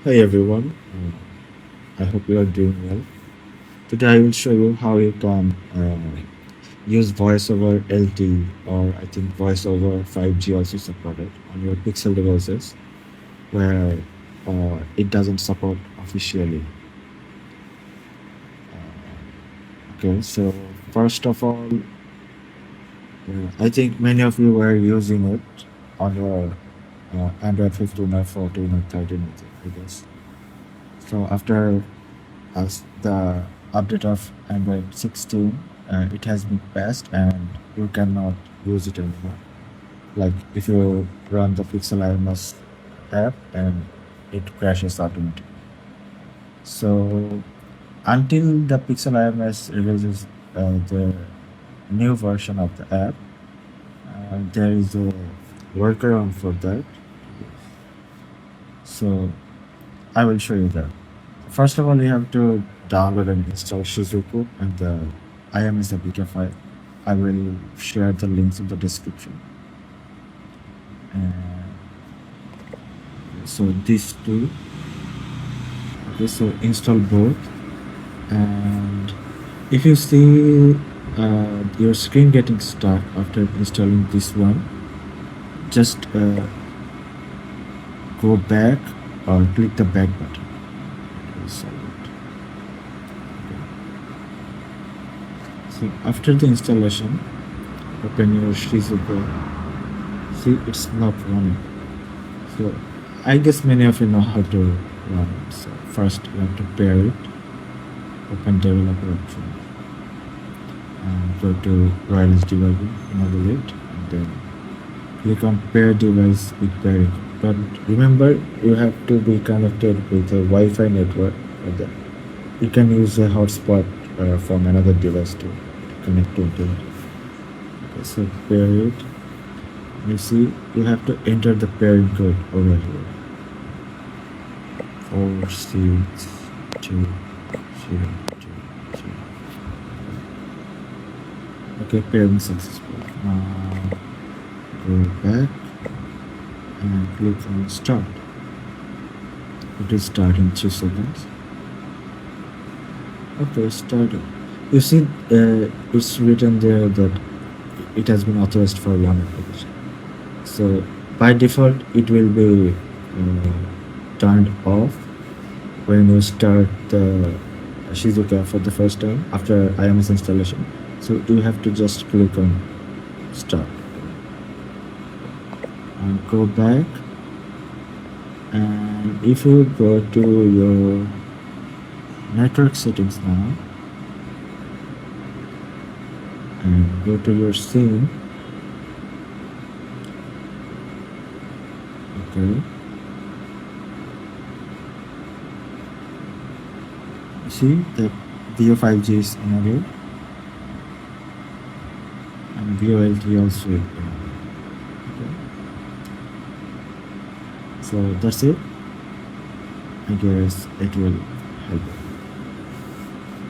Hey everyone, I hope you are doing well. Today I will show you how you can use voice over LTE or I think voice over 5G also supported on your Pixel devices where it doesn't support officially. Okay, so first of all, I think many of you were using it on your Android 15 or 14 or 13, I guess. So after as the update of Android 16, it has been passed and you cannot use it anymore. Like if you run the Pixel IMS app and it crashes automatically. So until the Pixel IMS releases the new version of the app, there is a workaround for that. So I will show you that. First of all, you have to download and install Shizuku and the IMS APK file. I will share the links in the description. And so these two. Okay, so install both. And if you see your screen getting stuck after installing this one, just go back or click the back button. So after the installation, open your Shizuku. See, it's not running. So I guess many of you know how to run it. So first you have to pair it, open developer option, and go to wireless debugging, enable it, and then click on pair device with pairing. But remember, you have to be connected with a Wi-Fi network. Like that. You can use a hotspot from another device to connect to it. Okay, so pair it. You see, you have to enter the pairing code over here. 46202. Okay, pairing successful. Now go back and click on start. It will start in 2 seconds. Okay, started. You see, it's written there that it has been authorized for one application. So by default, it will be turned off when you start the Shizuka for the first time after IMS installation. So you have to just click on start and go back. And if you go to your network settings now and go to your scene, okay, see that VO5G is enabled and VoLTE also enabled. Okay. So that's it. I guess it will help.